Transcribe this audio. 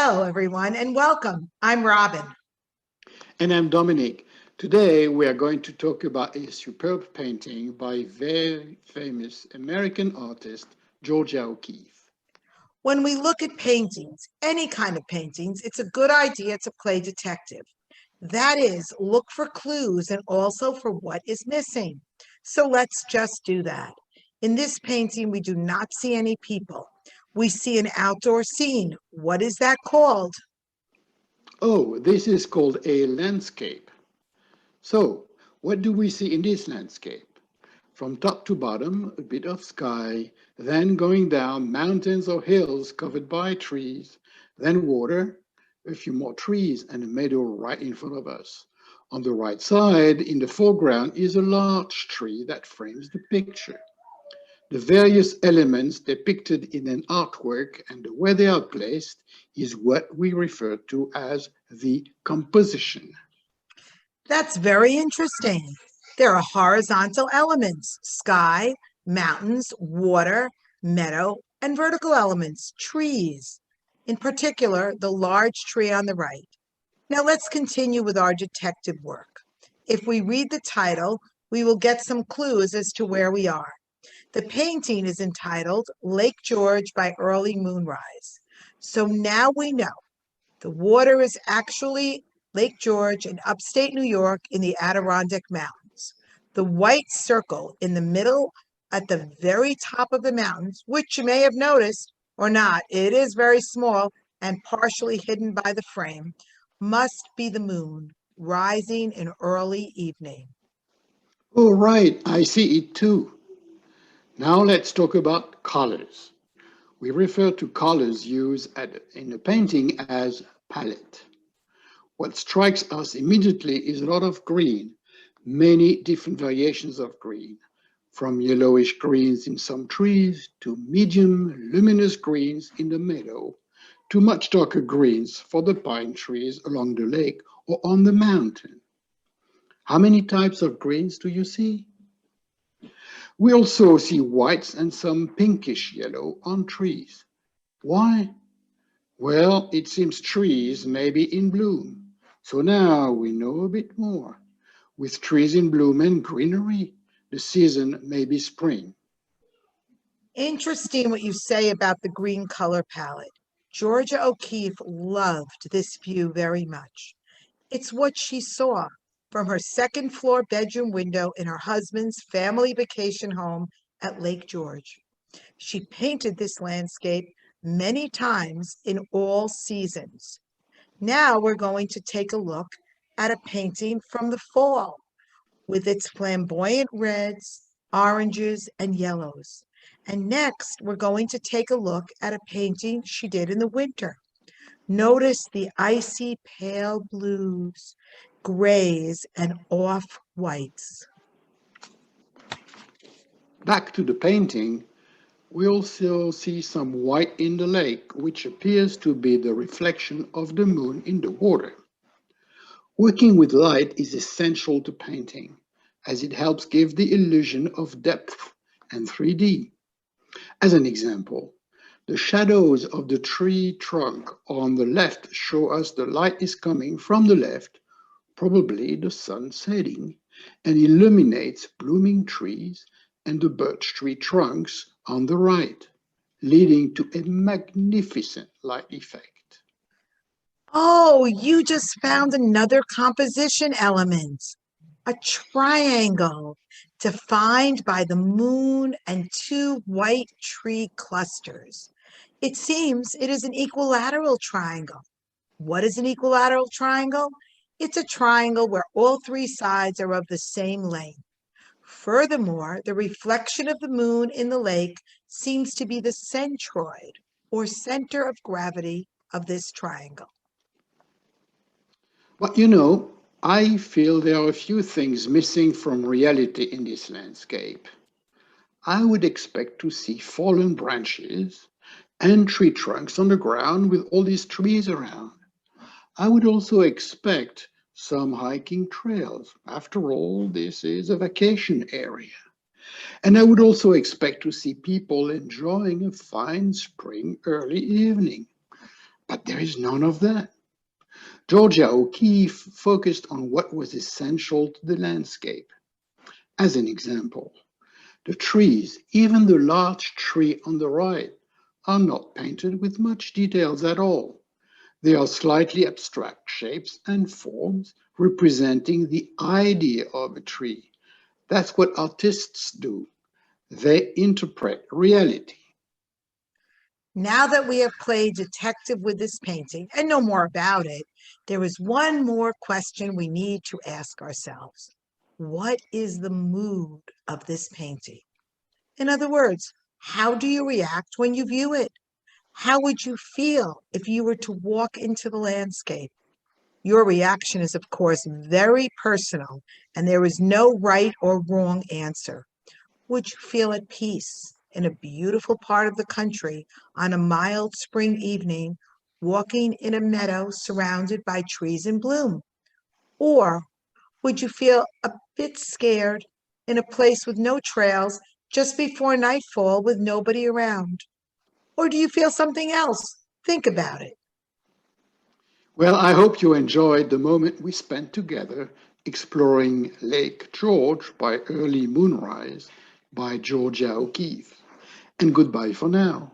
Hello, everyone, and welcome. I'm Robin. And I'm Dominic. Today we are going to talk about a superb painting by very famous American artist Georgia O'Keeffe. When we look at paintings, any kind of paintings, it's a good idea to play detective. That is, look for clues and also for what is missing. So let's just do that. In this painting, we do not see any people. We see an outdoor scene. What is that called? Oh, this is called a landscape. So, what do we see in this landscape? From top to bottom, a bit of sky, then going down mountains or hills covered by trees, then water, a few more trees, and a meadow right in front of us. On the right side, in the foreground, is a large tree that frames the picture. The various elements depicted in an artwork and the way they are placed is what we refer to as the composition. That's very interesting. There are horizontal elements, sky, mountains, water, meadow, and vertical elements, trees. In particular, the large tree on the right. Now let's continue with our detective work. If we read the title, we will get some clues as to where we are. The painting is entitled Lake George by Early Moonrise. So now we know the water is actually Lake George in upstate New York in the Adirondack Mountains. The white circle in the middle at the very top of the mountains, which you may have noticed or not, it is very small and partially hidden by the frame, must be the moon rising in early evening. Oh, right, I see it too. Now let's talk about colors. We refer to colors used in a painting as palette. What strikes us immediately is a lot of green, many different variations of green, from yellowish greens in some trees to medium luminous greens in the meadow, to much darker greens for the pine trees along the lake or on the mountain. How many types of greens do you see? We also see whites and some pinkish yellow on trees. Why? Well, it seems trees may be in bloom. So now we know a bit more. With trees in bloom and greenery, the season may be spring. Interesting what you say about the green color palette. Georgia O'Keeffe loved this view very much. It's what she saw from her second floor bedroom window in her husband's family vacation home at Lake George. She painted this landscape many times in all seasons. Now we're going to take a look at a painting from the fall with its flamboyant reds, oranges, and yellows. And next, we're going to take a look at a painting she did in the winter. Notice the icy pale blues, grays, and off-whites. Back to the painting, we also see some white in the lake, which appears to be the reflection of the moon in the water. Working with light is essential to painting, as it helps give the illusion of depth and 3D. As an example, the shadows of the tree trunk on the left show us the light is coming from the left, probably the sun setting, and illuminates blooming trees and the birch tree trunks on the right, leading to a magnificent light effect. Oh, you just found another composition element, a triangle defined by the moon and two white tree clusters. It seems it is an equilateral triangle. What is an equilateral triangle? It's a triangle where all three sides are of the same length. Furthermore, the reflection of the moon in the lake seems to be the centroid or center of gravity of this triangle. But I feel there are a few things missing from reality in this landscape. I would expect to see fallen branches and tree trunks on the ground with all these trees around. I would also expect some hiking trails. After all, this is a vacation area. And I would also expect to see people enjoying a fine spring early evening. But there is none of that. Georgia O'Keeffe focused on what was essential to the landscape. As an example, the trees, even the large tree on the right, are not painted with much details at all. They are slightly abstract shapes and forms representing the idea of a tree. That's what artists do. They interpret reality. Now that we have played detective with this painting and know more about it, there is one more question we need to ask ourselves. What is the mood of this painting? In other words, how do you react when you view it? How would you feel if you were to walk into the landscape? Your reaction is, of course, very personal, and there is no right or wrong answer. Would you feel at peace in a beautiful part of the country on a mild spring evening, walking in a meadow surrounded by trees in bloom? Or would you feel a bit scared in a place with no trails just before nightfall with nobody around? Or do you feel something else? Think about it. Well, I hope you enjoyed the moment we spent together exploring Lake George by Early Moonrise by Georgia O'Keeffe. And goodbye for now.